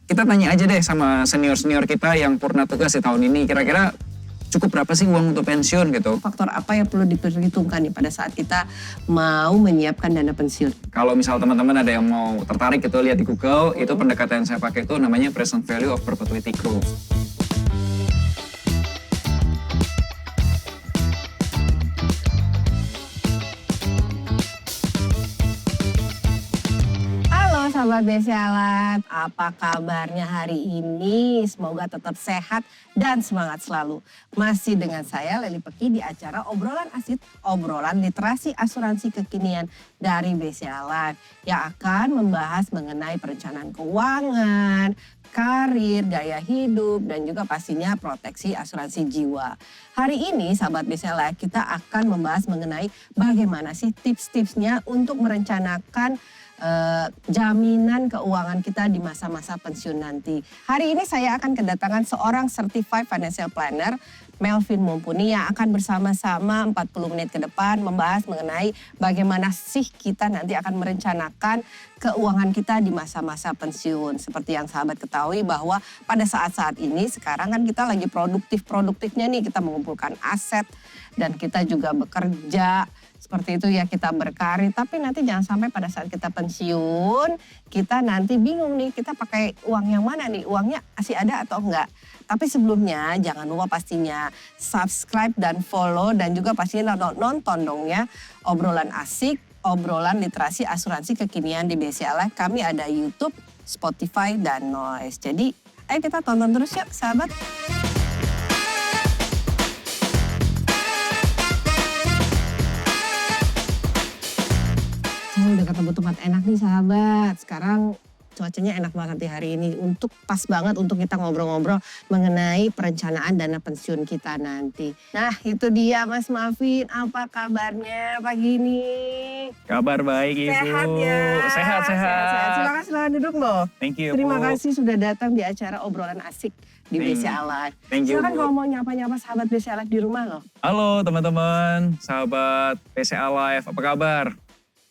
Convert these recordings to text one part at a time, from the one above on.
kita tanya aja deh sama senior-senior kita yang purna tugas di tahun ini. Kira-kira cukup berapa sih uang untuk pensiun gitu? Faktor apa yang perlu diperhitungkan nih pada saat kita mau menyiapkan dana pensiun? Kalau misal teman-teman ada yang mau tertarik gitu lihat di Google, itu pendekatan yang saya pakai itu namanya present value of perpetuity growth. Sahabat BC Alat, apa kabarnya hari ini? Semoga tetap sehat dan semangat selalu. Masih dengan saya Leli Peki di acara Obrolan Asik, obrolan literasi asuransi kekinian dari BC Alat yang akan membahas mengenai perencanaan keuangan, karir, gaya hidup, dan juga pastinya proteksi asuransi jiwa. Hari ini sahabat BC Alat, kita akan membahas mengenai bagaimana sih tips-tipsnya untuk merencanakan jaminan keuangan kita di masa-masa pensiun nanti. Hari ini saya akan kedatangan seorang Certified Financial Planner, Melvin Mumpuni, yang akan bersama-sama 40 menit ke depan membahas mengenai bagaimana sih kita nanti akan merencanakan keuangan kita di masa-masa pensiun. Seperti yang sahabat ketahui bahwa pada saat-saat ini sekarang kan kita lagi produktifnya nih, kita mengumpulkan aset dan kita juga bekerja. Seperti itu ya, kita berkarir, tapi nanti jangan sampai pada saat kita pensiun, kita nanti bingung nih, kita pakai uang yang mana nih, uangnya masih ada atau enggak. Tapi sebelumnya jangan lupa pastinya subscribe dan follow dan juga pastinya nonton dong ya Obrolan Asik, obrolan literasi asuransi kekinian di BC Alat. Kami ada YouTube, Spotify, dan Noise. Jadi ayo kita tonton terus yuk sahabat. Udah ketemu tempat enak nih sahabat. Sekarang cuacanya enak banget di hari ini. Untuk pas banget untuk kita ngobrol-ngobrol mengenai perencanaan dana pensiun kita nanti. Nah itu dia Mas Melvin, apa kabarnya pagi ini? Kabar baik Ibu. Sehat ya? Sehat. Silakan duduk loh. Thank you, Terima Bu. kasih sudah datang di acara Obrolan Asik di BC Alat. Thank you, Silakan Bu. kalau mau nyapa-nyapa sahabat BC Alat di rumah loh. Halo teman-teman, sahabat PCA Live, apa kabar?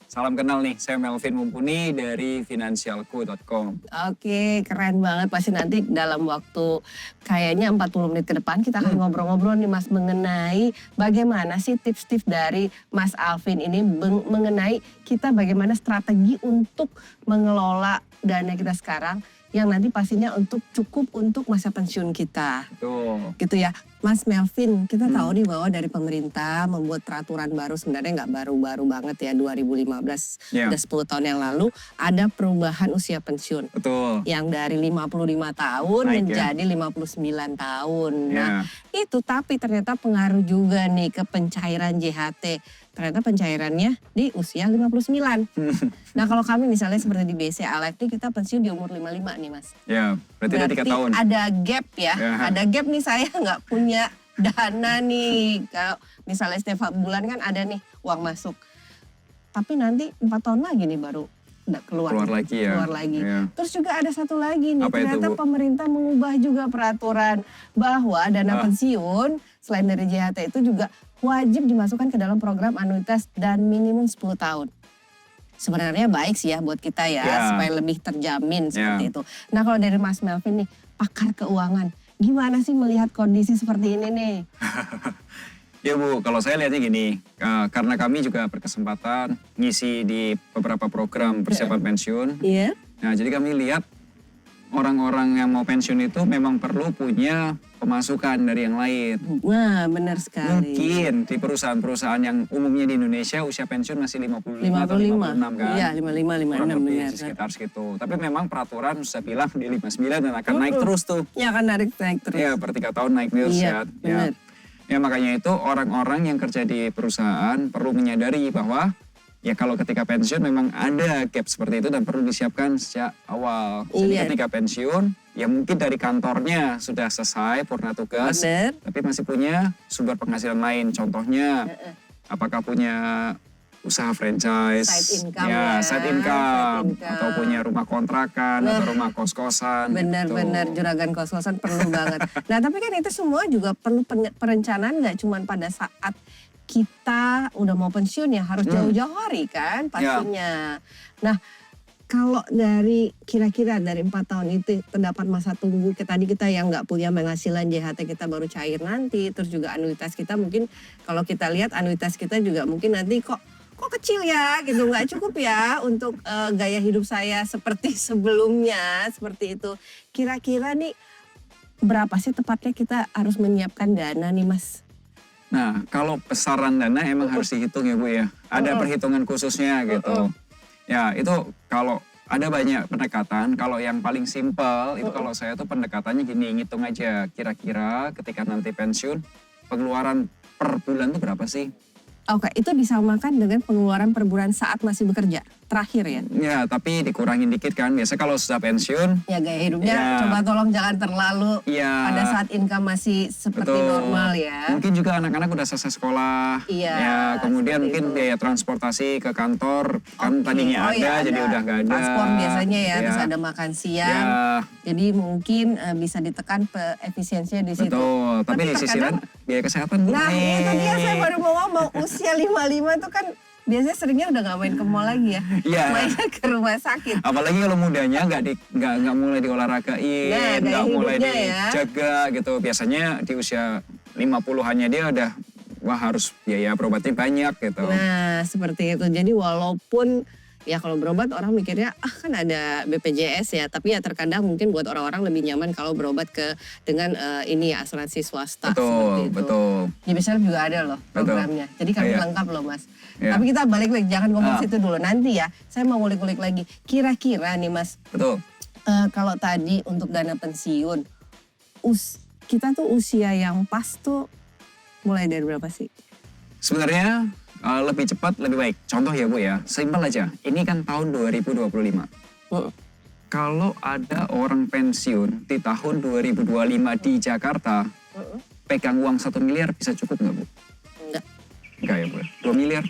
Salam kenal nih, saya Melvin Mumpuni dari financialku.com. Oke, keren banget. Pasti nanti dalam waktu kayaknya 40 menit ke depan kita akan ngobrol-ngobrol nih Mas mengenai bagaimana sih tips-tips dari Mas Alvin ini mengenai kita bagaimana strategi untuk mengelola dana kita sekarang yang nanti pastinya untuk cukup untuk masa pensiun kita. Betul. Gitu ya. Mas Melvin, kita tahu nih bahwa dari pemerintah membuat peraturan baru, sebenarnya nggak baru-baru banget ya, 2015, udah 10 tahun yang lalu, ada perubahan usia pensiun. Betul. Yang dari 55 tahun Naik, menjadi 59 tahun. Ya. Nah itu tapi ternyata pengaruh juga nih ke pencairan JHT. Ternyata pencairannya di usia 59. Nah kalau kami misalnya seperti di BC Alat nih kita pensiun di umur 55 nih Mas. Ya, berarti ada 3 tahun. Ada gap ya, Ya. ada gap nih, saya nggak punya dana nih. Kalau misalnya setiap bulan kan ada nih uang masuk. Tapi nanti 4 tahun lagi nih baru keluar lagi ya. Keluar lagi. Ya. Terus juga ada satu lagi nih, Apa itu, ternyata Bu? pemerintah mengubah juga peraturan bahwa dana pensiun selain dari JHT itu juga wajib dimasukkan ke dalam program anuitas dan minimum 10 tahun. Sebenarnya baik sih ya buat kita ya, supaya lebih terjamin seperti itu. Nah kalau dari Mas Melvin nih, pakar keuangan, gimana sih melihat kondisi seperti ini nih? Ya Bu, kalau saya lihatnya gini, karena kami juga berkesempatan ngisi di beberapa program persiapan pensiun. Iya. Nah jadi kami lihat orang-orang yang mau pensiun itu memang perlu punya pemasukan dari yang lain. Wah benar sekali. Mungkin di perusahaan-perusahaan yang umumnya di Indonesia usia pensiun masih 55 atau 56 kan. Iya 55, Kurang 56 lebih benar. sekitar segitu. Tapi memang peraturan sudah bilang di 59 dan akan naik terus tuh. Ya akan naik terus. Ya per 3 tahun naik terus Iya, ya. benar. Ya makanya itu orang-orang yang kerja di perusahaan perlu menyadari bahwa ya kalau ketika pensiun memang ada gap seperti itu dan perlu disiapkan sejak awal. Jadi ketika pensiun ya mungkin dari kantornya sudah selesai purna tugas. Benar. Tapi masih punya sumber penghasilan lain. Contohnya apakah punya usaha franchise, Side income ya, side income, atau punya rumah kontrakan atau rumah kos-kosan. Benar-benar juragan kos-kosan perlu banget. Nah tapi kan itu semua juga perlu perencanaan, nggak cuma pada saat kita udah mau pensiun ya, harus jauh-jauh hari kan pastinya. Nah kalau dari kira-kira dari 4 tahun itu terdapat masa tunggu tadi kita yang nggak punya penghasilan JHT kita baru cair nanti, terus juga anuitas kita mungkin kalau kita lihat anuitas kita juga mungkin nanti kok kecil ya gitu, nggak cukup ya untuk gaya hidup saya seperti sebelumnya, seperti itu. Kira-kira nih berapa sih tepatnya kita harus menyiapkan dana nih Mas? Nah, kalau besaran dana emang harus dihitung ya Bu ya. Ada perhitungan khususnya gitu. Ya itu kalau ada banyak pendekatan, kalau yang paling simpel itu kalau saya tuh pendekatannya gini, ngitung aja kira-kira ketika nanti pensiun pengeluaran per bulan tuh berapa sih? Oke, itu disamakan dengan pengeluaran per bulan saat masih bekerja, terakhir ya? Ya, tapi dikurangin dikit kan. Biasa kalau sudah pensiun. Ya gaya hidupnya Ya, coba tolong jangan terlalu ya, pada saat income masih seperti betul. normal ya. Mungkin juga anak-anak udah selesai sekolah. Iya, Ya, kemudian seperti mungkin itu. biaya transportasi ke kantor kan Oke. tadinya Oh iya, jadi udah nggak ada. Transport biasanya ya, Ya, terus ada makan siang. ya, Jadi mungkin bisa ditekan efisiensinya di situ. betul. Tapi di sisi lain terkadang- biaya kesehatan Bu. Nah itu dia saya baru mau ngomong, usia 55 itu kan biasanya seringnya udah gak main ke mall lagi ya. Iya. Mainnya ke rumah sakit. Apalagi kalau mudanya nggak mulai diolahragain, Nah, gaya nggak mulai hidupnya ya. dijaga gitu. Biasanya di usia 50-annya dia udah wah harus biaya berobatnya banyak gitu. Nah seperti itu, jadi walaupun ya kalau berobat orang mikirnya kan ada BPJS ya, tapi ya terkadang mungkin buat orang-orang lebih nyaman kalau berobat dengan ini ya asuransi swasta seperti Betul, itu. betul. Di BSL juga ada loh programnya, jadi kami Iya. lengkap loh Mas. Iya. Tapi kita balik lagi, jangan ngomong Ah. situ dulu, nanti ya saya mau ngulik-ngulik lagi. Kira-kira nih Mas, Betul. kalau tadi untuk dana pensiun, kita tuh usia yang pas tuh mulai dari berapa sih? Sebenarnya lebih cepat lebih baik. Contoh ya Bu ya, simpel aja. Ini kan tahun 2025. Kalau ada orang pensiun di tahun 2025 di Jakarta, pegang uang 1 miliar bisa cukup nggak Bu? Enggak. Enggak ya Bu? 2 miliar?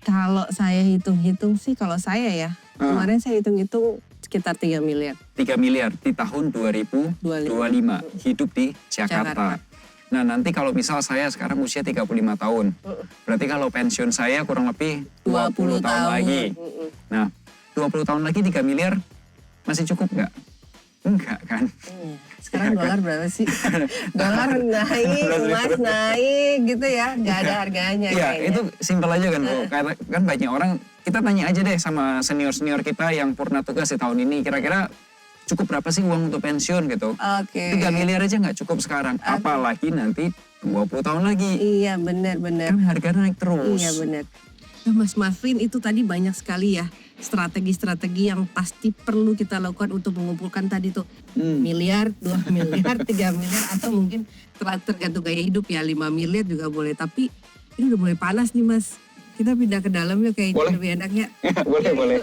Kalau saya hitung-hitung sih, kalau saya ya, kemarin saya hitung-hitung sekitar 3 miliar. 3 miliar di tahun 2025 hidup di Jakarta. Nah nanti kalau misal saya sekarang usia 35 tahun, berarti kalau pensiun saya kurang lebih 20 tahun lagi. Nah 20 tahun lagi 3 miliar masih cukup nggak? Enggak kan? Sekarang dolar berapa sih? Dolar naik, emas naik gitu ya, nggak ada harganya. Iya kayaknya. itu simpel aja kan Bu, karena kan banyak orang, kita tanya aja deh sama senior-senior kita yang purna tugas di tahun ini, kira-kira cukup berapa sih uang untuk pensiun gitu. Oke. 3 miliar aja nggak cukup sekarang, apalagi nanti 20 tahun lagi. Iya benar-benar. Kan harganya naik terus. Iya benar. Nah, Mas Marvin itu tadi banyak sekali ya strategi-strategi yang pasti perlu kita lakukan untuk mengumpulkan tadi tuh miliar, 2 miliar, 3 miliar atau mungkin tergantung gaya hidup ya 5 miliar juga boleh. Tapi ini udah mulai panas nih Mas. Kita pindah ke dalam ya kayaknya Boleh. lebih enaknya. boleh.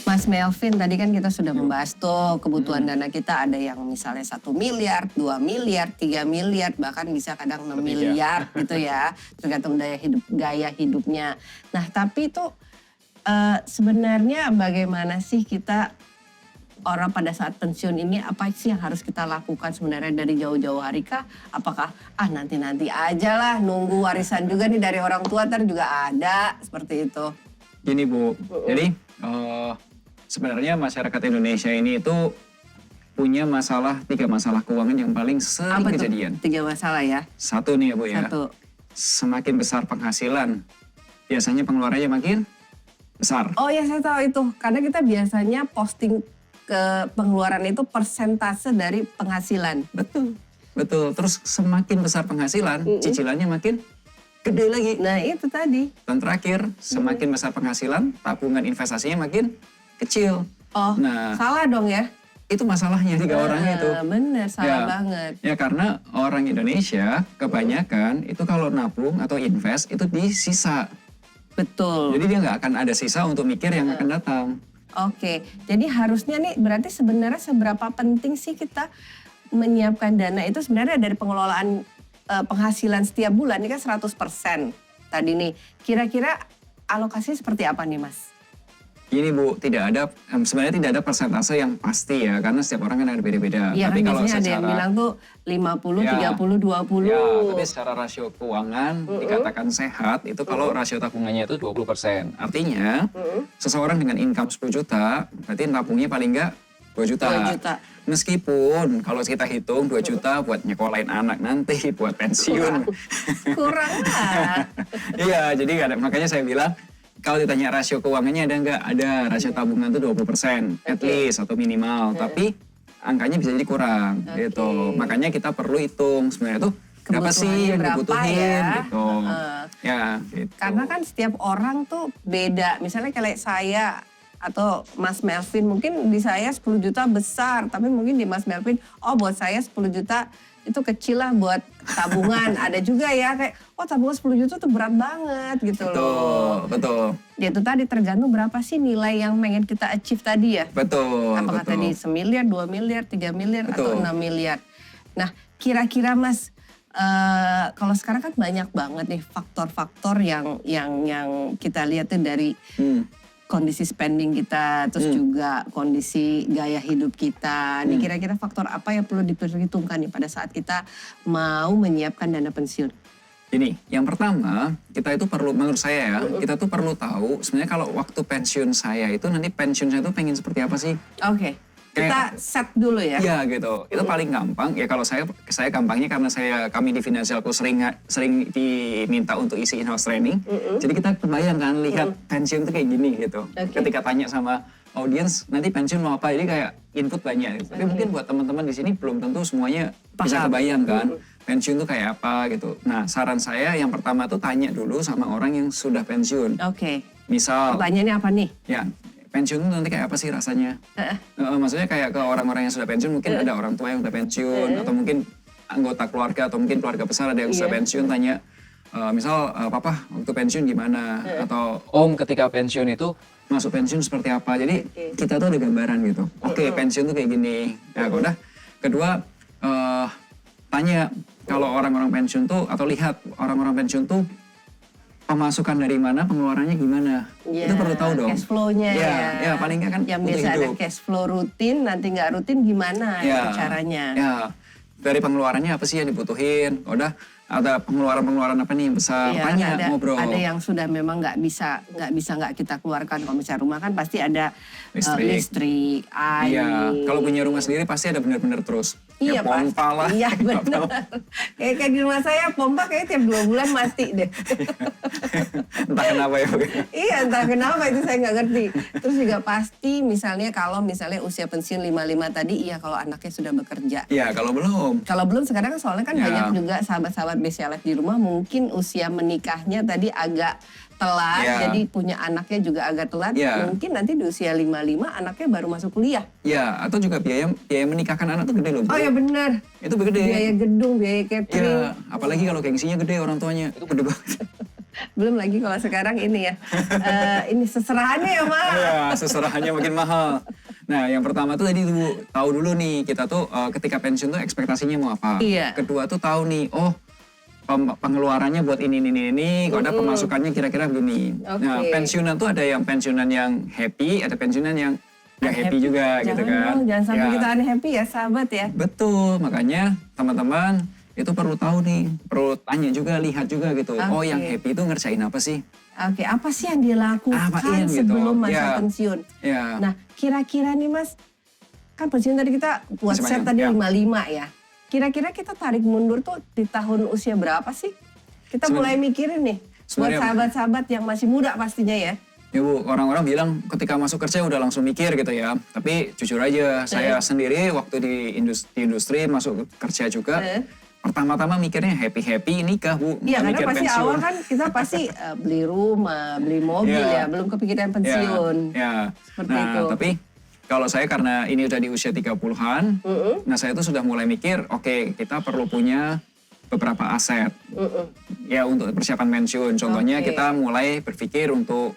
Mas Melvin, tadi kan kita sudah membahas tuh kebutuhan dana kita ada yang misalnya 1 miliar, 2 miliar, 3 miliar, bahkan bisa kadang 6 miliar gitu ya. Tergantung gaya hidupnya. Nah tapi itu sebenarnya bagaimana sih kita orang pada saat pensiun ini apa sih yang harus kita lakukan sebenarnya dari jauh-jauh hari kah? Apakah nanti-nanti aja lah nunggu warisan juga nih dari orang tua ntar juga ada seperti itu. Gini Bu, jadi sebenarnya masyarakat Indonesia ini itu punya tiga masalah keuangan yang paling sering Apa kejadian. tuh? 3 masalah ya. Satu nih ya Bu ya, Satu. semakin besar penghasilan, biasanya pengeluarannya makin besar. Oh ya saya tahu itu, karena kita biasanya posting ke pengeluaran itu persentase dari penghasilan. Betul. Terus semakin besar penghasilan, cicilannya makin gede lagi. Nah itu tadi. Dan terakhir, semakin besar penghasilan, tabungan investasinya makin kecil. Oh Nah, salah dong ya. itu masalahnya 3 orang itu. Bener, salah Ya. banget. Ya karena orang Indonesia kebanyakan itu kalau nabung atau invest itu di sisa. Betul. Jadi dia nggak akan ada sisa untuk mikir yang akan datang. Oke, jadi harusnya nih berarti sebenarnya seberapa penting sih kita menyiapkan dana itu sebenarnya dari pengelolaan penghasilan setiap bulan ini kan 100% tadi nih. Kira-kira alokasi seperti apa nih Mas? Gini Bu, sebenarnya tidak ada persentase yang pasti ya, karena setiap orang kan ada beda-beda. Iya Tapi kan kalau biasanya ada yang bilang tuh 50, 30, 20. Ya, tapi secara rasio keuangan dikatakan sehat itu kalau rasio tabungannya itu 20%. Artinya seseorang dengan income 10 juta, berarti tabungnya paling enggak 2 juta. 2 juta. Meskipun kalau kita hitung 2 juta buat nyekolahin anak nanti, buat pensiun. Kurang lah. Iya, jadi makanya saya bilang kalau ditanya rasio keuangannya ada nggak? Ada, rasio tabungan tuh 20%, at least atau minimal. Tapi angkanya bisa jadi kurang gitu. Makanya kita perlu hitung sebenarnya tuh berapa sih yang dibutuhin gitu. Ya, gitu. Karena kan setiap orang tuh beda. Misalnya kayak saya atau Mas Melvin, mungkin di saya 10 juta besar, tapi mungkin di Mas Melvin, oh buat saya 10 juta itu kecil lah buat tabungan. Ada juga ya kayak, oh tabungan 10 juta tuh berat banget gitu loh. Betul. Ya itu tadi tergantung berapa sih nilai yang pengen kita achieve tadi ya. Betul. Apakah tadi 1 miliar, 2 miliar, 3 miliar, atau 6 miliar. Nah kira-kira Mas, kalau sekarang kan banyak banget nih faktor-faktor yang kita lihat tuh dari kondisi spending kita, terus juga kondisi gaya hidup kita. Nih kira-kira faktor apa yang perlu diperhitungkan nih pada saat kita mau menyiapkan dana pensiun? Ini, yang pertama kita itu perlu, menurut saya ya, kita tuh perlu tahu sebenarnya kalau waktu pensiun saya itu nanti pensiun saya tuh pengen seperti apa sih? Oke. Kita set dulu ya. Iya gitu. Itu paling gampang. Ya kalau saya gampangnya karena kami di Finansialku sering diminta untuk isi in-house training. Jadi kita kebayang kan lihat pensiun tuh kayak gini gitu. Ketika tanya sama audiens nanti pensiun mau apa, jadi kayak input banyak. Gitu. Tapi mungkin buat teman-teman di sini belum tentu semuanya bisa kebayang kan. Pensiun tuh kayak apa gitu. Nah saran saya yang pertama tuh tanya dulu sama orang yang sudah pensiun. Oke. Misal. Pertanyaannya apa nih? Ya. Pensiun itu nanti kayak apa sih rasanya? Maksudnya kayak ke orang-orang yang sudah pensiun, mungkin ada orang tua yang udah pensiun, atau mungkin anggota keluarga, atau mungkin keluarga besar ada yang sudah pensiun, tanya, misal, Papa waktu pensiun gimana? Atau Om ketika pensiun itu masuk pensiun seperti apa? Jadi kita tuh ada gambaran gitu. Oke, pensiun tuh kayak gini. Nah, udah. Kedua, tanya kalau orang-orang pensiun tuh, atau lihat orang-orang pensiun tuh, pemasukan dari mana, pengeluarannya gimana, itu perlu tahu dong. Cash flow-nya ya. Paling nggak kan yang biasa ada cash flow rutin, nanti nggak rutin gimana caranya. Ya, dari pengeluarannya apa sih yang dibutuhin, udah ada pengeluaran apa nih yang besar, tanya, ngobrol. Ada yang sudah memang nggak bisa nggak kita keluarkan. Kalau misalnya rumah kan pasti ada listrik, air. Iya, kalau punya rumah sendiri pasti ada benar-benar terus. Iya, pompa lah. Iya benar. Kayak di rumah saya pompa kayak tiap 2 bulan mati deh. Entah kenapa ya. Iya entah kenapa itu saya nggak ngerti. Terus juga pasti misalnya kalau usia pensiun 55 tadi, iya kalau anaknya sudah bekerja. Iya kalau belum. Kalau belum sekarang soalnya kan banyak juga sahabat-sahabat BCA Life di rumah mungkin usia menikahnya tadi agak telat, jadi punya anaknya juga agak telat. Mungkin nanti di usia 55 anaknya baru masuk kuliah. Iya, atau juga biaya menikahkan anak tuh gede loh. Oh ya benar. Itu gede. Biaya gedung, biaya catering. Iya, apalagi kalau gengsinya gede orang tuanya, itu gede banget. Belum lagi kalau sekarang ini ya, ini seserahannya ya mahal. Iya, seserahannya makin mahal. Nah, yang pertama tuh tadi tahu dulu nih, kita tuh ketika pensiun tuh ekspektasinya mau apa. Iya. Kedua tuh tahu nih, pengeluarannya buat ini, kalau ada pemasukannya kira-kira begini. Nah, pensiunan tuh ada yang pensiunan yang happy, ada pensiunan yang nggak happy juga gitu kan. Jangan sampai kita unhappy ya sahabat ya. Betul, makanya teman-teman itu perlu tahu nih, perlu tanya juga, lihat juga gitu. Oh yang happy itu ngerjain apa sih? Oke, apa sih yang dia lakukan sebelum masa pensiun? Nah, kira-kira nih Mas, kan pensiun tadi kita buat set tadi 55 ya. Kira-kira kita tarik mundur tuh di tahun usia berapa sih? Kita mulai mikirin nih, buat sahabat-sahabat yang masih muda pastinya ya. Ya Bu, orang-orang bilang ketika masuk kerja udah langsung mikir gitu ya. Tapi jujur aja, saya sendiri waktu di industri masuk kerja juga, pertama-tama mikirnya happy-happy nikah Bu. Iya karena pasti pensiun. Awal kan kita pasti beli rumah, beli mobil ya, belum kepikiran pensiun. Seperti itu. Tapi kalau saya karena ini udah di usia 30-an, nah saya tuh sudah mulai mikir, oke, kita perlu punya beberapa aset. Ya untuk persiapan pensiun. Contohnya kita mulai berpikir untuk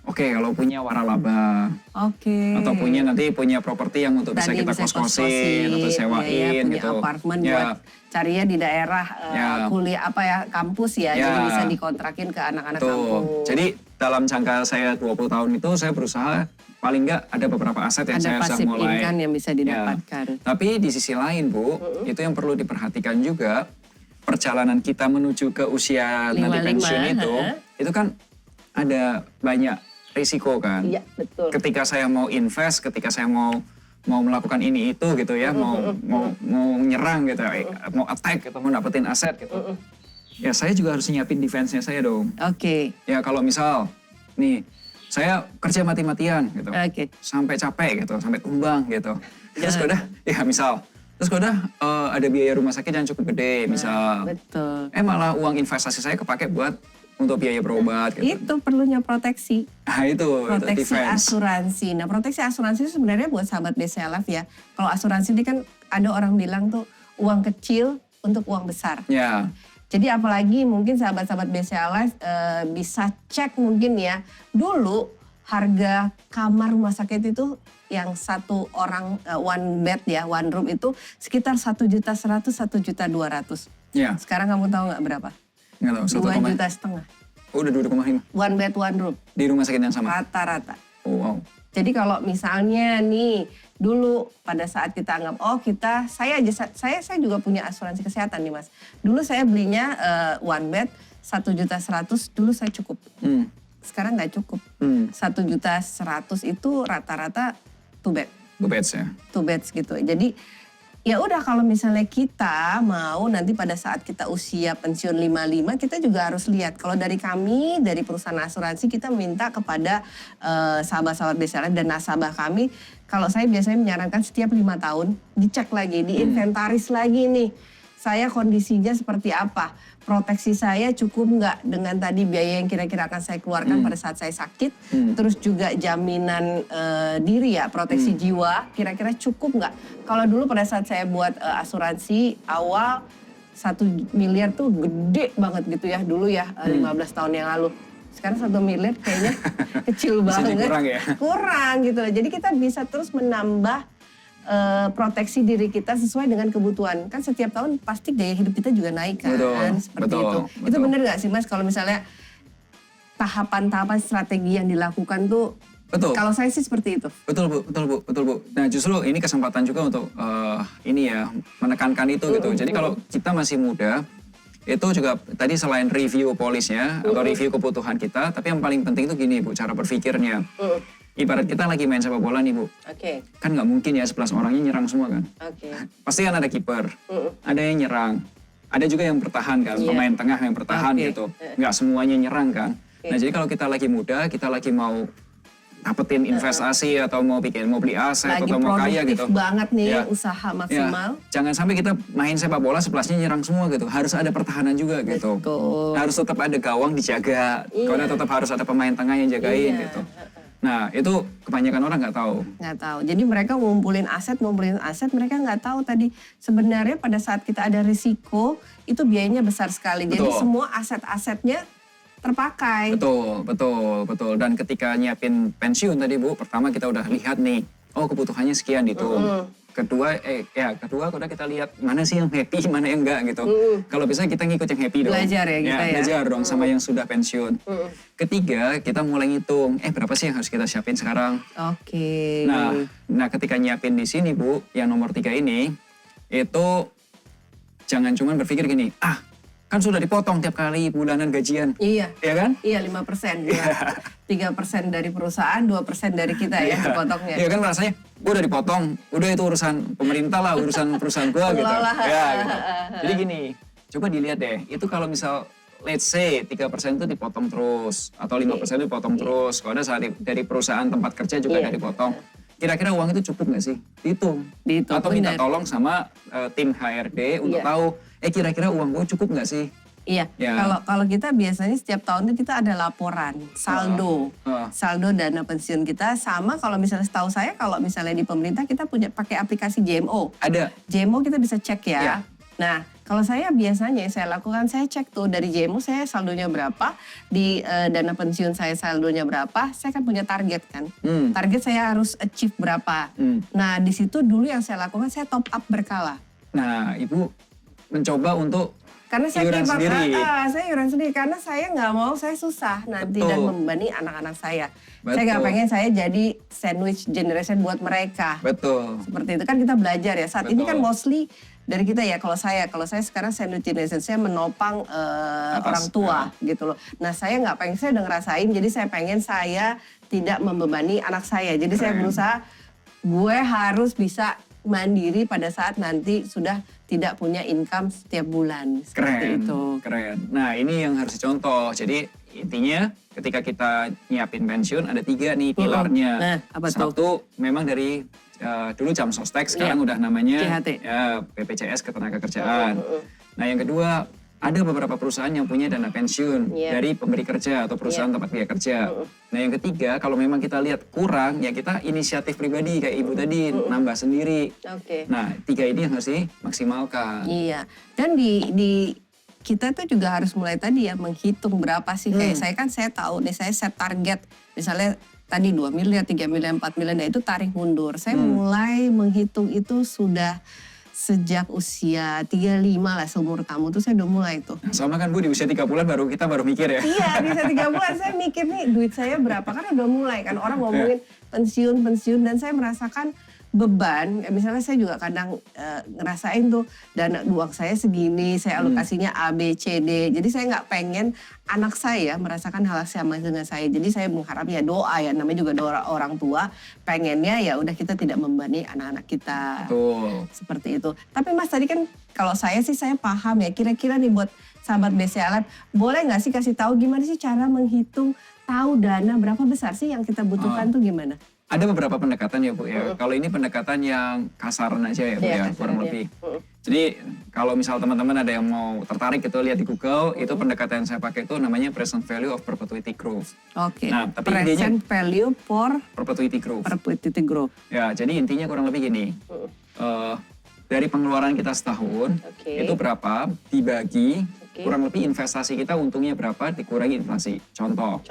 Oke, kalau punya waralaba. Oke. Atau punya properti yang untuk bisa Tadi kita bisa kos-kosin atau sewain punya gitu. apartemen buat carinya di daerah kuliah kampus ya. Jadi bisa dikontrakin ke anak-anak kampus. Jadi dalam jangka saya 20 tahun itu saya berusaha paling nggak ada beberapa aset yang saya sudah mulai. Ada passive yang bisa didapatkan. Tapi di sisi lain Bu, itu yang perlu diperhatikan juga perjalanan kita menuju ke usia nanti pensiun itu kan ada banyak risiko kan. Iya, betul. Ketika saya mau invest, ketika saya mau melakukan ini itu gitu ya, mau nyerang gitu, mau attack gitu, mau dapetin aset gitu. Ya saya juga harus nyiapin defense-nya saya dong. Oke. Ya kalau misal nih saya kerja mati-matian gitu. Sampai capek gitu, sampai tumbang gitu. Terus udah ya misal terus udah ada biaya rumah sakit yang cukup gede misal. Betul. Malah uang investasi saya kepake buat untuk biaya berobat gitu. Itu perlunya proteksi. Nah itu proteksi defense. Asuransi. Nah proteksi asuransi itu sebenarnya buat sahabat BCLF ya. Kalau asuransi ini kan ada orang bilang tuh uang kecil untuk uang besar. Ya. Jadi apalagi mungkin sahabat-sahabat BCLF bisa cek mungkin ya. Dulu harga kamar rumah sakit itu yang satu orang one bed ya, one room itu sekitar 1.100.000, 1.200.000. Ya. Sekarang kamu tahu nggak berapa? Nggak tahu. 2,5 juta. Oh, udah 2,5. One bed, one room. Di rumah sakit yang sama? Rata-rata. Oh, wow. Jadi kalau misalnya nih dulu pada saat kita anggap saya juga punya asuransi kesehatan nih Mas. Dulu saya belinya one bed 1.100.000 dulu saya cukup. Sekarang nggak cukup. 1.100.000 itu rata-rata two bed. Two beds ya. Two beds gitu. Jadi ya udah kalau misalnya kita mau nanti pada saat kita usia pensiun 55 kita juga harus lihat. Kalau dari kami dari perusahaan asuransi kita minta kepada sahabat-sahabat BCLF dan nasabah kami, kalau saya biasanya menyarankan setiap 5 tahun dicek lagi, diinventaris lagi nih. Saya kondisinya seperti apa, proteksi saya cukup nggak dengan tadi biaya yang kira-kira akan saya keluarkan pada saat saya sakit, terus juga jaminan diri ya, proteksi jiwa, kira-kira cukup nggak? Kalau dulu pada saat saya buat asuransi awal 1 miliar tuh gede banget gitu ya dulu ya 15 tahun yang lalu. Sekarang 1 miliar kayaknya kecil banget. Kurang ya? Kurang gitu. Jadi kita bisa terus menambah proteksi diri kita sesuai dengan kebutuhan. Kan setiap tahun pasti gaya hidup kita juga naik kan. Seperti itu. Itu benar gak sih Mas kalau misalnya tahapan-tahapan strategi yang dilakukan tuh. Betul. Kalau saya sih seperti itu. Betul Bu. Nah justru ini kesempatan juga untuk menekankan itu gitu. Jadi kalau kita masih muda, itu juga tadi selain review polisnya atau review kebutuhan kita, tapi yang paling penting itu gini Bu, cara berpikirnya. Ibarat kita lagi main sepak bola nih Bu. Kan nggak mungkin ya 11 orangnya nyerang semua kan. Pasti kan ada kiper, ada yang nyerang, ada juga yang bertahan kan, pemain tengah yang bertahan gitu. Nggak semuanya nyerang kan. Nah jadi kalau kita lagi muda, kita lagi mau dapetin investasi atau mau beli aset lagi atau mau kaya gitu. Lagi banget nih usaha maksimal. Jangan sampai kita main sepak bola 11-nya nyerang semua gitu. Harus ada pertahanan juga gitu. Harus tetap ada gawang dijaga. Karena tetap harus ada pemain tengah yang jagain gitu. Nah itu kebanyakan orang nggak tahu. Nggak tahu. Jadi mereka ngumpulin aset, mereka nggak tahu tadi sebenarnya pada saat kita ada risiko itu biayanya besar sekali. Jadi semua aset-asetnya terpakai. Betul. Dan ketika nyiapin pensiun tadi Bu, pertama kita udah lihat nih, kebutuhannya sekian gitu. Kedua udah kita lihat mana sih yang happy, mana yang enggak gitu. Kalau bisa kita ngikut yang happy dong. Belajar ya kita ya. Belajar dong sama yang sudah pensiun. Ketiga, kita mulai ngitung, berapa sih yang harus kita siapin sekarang. Nah ketika nyiapin di sini Bu, yang nomor 3 ini, itu jangan cuma berpikir gini, kan sudah dipotong tiap kali bulanan gajian. Iya kan? Iya 5%. 3% dari perusahaan, 2% dari kita ya dipotongnya. Iya kan rasanya, gue udah dipotong, udah itu urusan pemerintah lah, urusan perusahaan gue gitu. Gitu. Jadi gini, coba dilihat deh, itu kalau misal let's say 3% itu dipotong terus, atau 5% itu dipotong terus, kalau ada dari perusahaan tempat kerja juga ada dipotong. Kira-kira uang itu cukup nggak sih? Dihitung. Atau minta tolong sama tim HRD untuk tahu, kira-kira uang gue cukup nggak sih? Iya. Kalau kita biasanya setiap tahun itu kita ada laporan saldo dana pensiun kita, sama kalau misalnya setahu saya kalau misalnya di pemerintah kita pakai aplikasi JMO. Ada. JMO kita bisa cek ya. Nah Kalau saya biasanya yang saya lakukan, saya cek tuh dari JMO saya saldonya berapa, di dana pensiun saya saldonya berapa, saya kan punya target kan. Target saya harus achieve berapa. Nah di situ dulu yang saya lakukan, saya top up berkala. Nah, Ibu mencoba untuk Karena saya iuran sendiri. saya iuran sendiri karena saya nggak mau saya susah nanti dan membebani anak-anak saya. Saya nggak pengen saya jadi sandwich generation buat mereka. Betul. Seperti itu kan kita belajar ya. Saat ini kan mostly dari kita ya. Kalau saya sekarang sandwich generation, saya menopang orang tua gitu loh. Nah saya nggak pengen, saya udah ngerasain. Jadi saya pengen saya tidak membebani anak saya. Jadi saya berusaha gue harus bisa mandiri pada saat nanti sudah tidak punya income setiap bulan. Keren, keren. Nah ini yang harus dicontoh. Jadi intinya ketika kita nyiapin pensiun ada 3 nih pilarnya. Nah, apa Satu tuh? memang dari dulu Jam Sostek, sekarang udah namanya BPJS Ketenagakerjaan. Nah yang kedua, ada beberapa perusahaan yang punya dana pensiun dari pemberi kerja atau perusahaan tempat dia kerja. Nah yang ketiga, kalau memang kita lihat kurang, ya kita inisiatif pribadi kayak Ibu tadi, nambah sendiri. Nah 3 ini yang harus dimaksimalkan. Iya, dan di kita tuh juga harus mulai tadi ya menghitung berapa sih. Kayak saya kan saya tahu nih, saya set target misalnya tadi 2 miliar, 3 miliar, 4 miliar, nah itu tarik mundur. Saya mulai menghitung itu sudah sejak usia 35 lah, seumur kamu tuh saya udah mulai tuh. Sama kan Bu, di usia 3 bulan kita baru mikir ya? Iya, di usia 3 bulan saya mikir nih duit saya berapa, kan udah mulai kan orang ngomongin pensiun, dan saya merasakan beban. Misalnya saya juga kadang ngerasain tuh dana uang saya segini, saya alokasinya A, B, C, D. Jadi saya nggak pengen anak saya merasakan hal sama dengan saya. Jadi saya mengharap ya doa ya, namanya juga doa orang tua. Pengennya ya udah kita tidak membebani anak-anak kita. Betul. Seperti itu. Tapi Mas tadi kan kalau saya sih saya paham ya. Kira-kira nih buat sahabat BCA Lab, boleh nggak sih kasih tahu gimana sih cara menghitung tahu dana berapa besar sih yang kita butuhkan tuh gimana? Ada beberapa pendekatan ya Bu ya. Kalau ini pendekatan yang kasaran aja ya Bu ya, kurang lebih. Jadi kalau misal teman-teman ada yang mau tertarik gitu lihat di Google, itu pendekatan yang saya pakai itu namanya present value of perpetuity growth. Oke. Nah, tapi present value for perpetuity growth. Perpetuity growth. Ya, jadi intinya kurang lebih gini. Dari pengeluaran kita setahun, itu berapa dibagi, kurang lebih investasi kita untungnya berapa dikurangi inflasi. Contoh.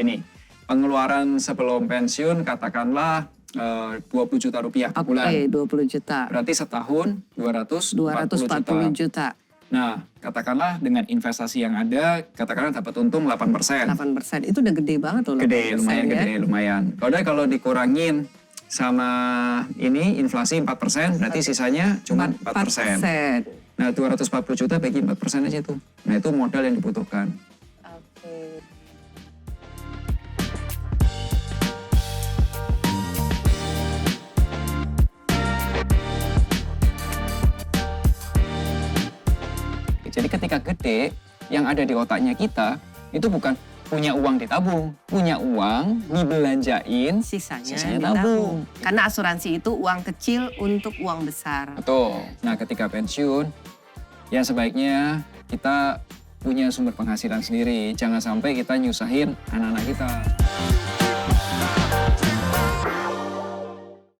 Ini. Pengeluaran sebelum pensiun katakanlah 20 juta rupiah per bulan. Oke, 20 juta. Berarti setahun 240 juta. Nah, katakanlah dengan investasi yang ada, katakanlah dapat untung 8%. 8%, itu udah gede banget loh. Gede, lumayan ya? Gede, lumayan. Kalau dikurangin sama ini inflasi 4%, berarti sisanya cuma 4%. Nah, 240 juta bagi 4% aja tuh. Nah, itu modal yang dibutuhkan. Oke. Jadi ketika gede, yang ada di otaknya kita itu bukan punya uang ditabung, punya uang dibelanjain, sisanya tabung. Karena asuransi itu uang kecil untuk uang besar. Betul. Nah ketika pensiun, ya sebaiknya kita punya sumber penghasilan sendiri. Jangan sampai kita nyusahin anak-anak kita.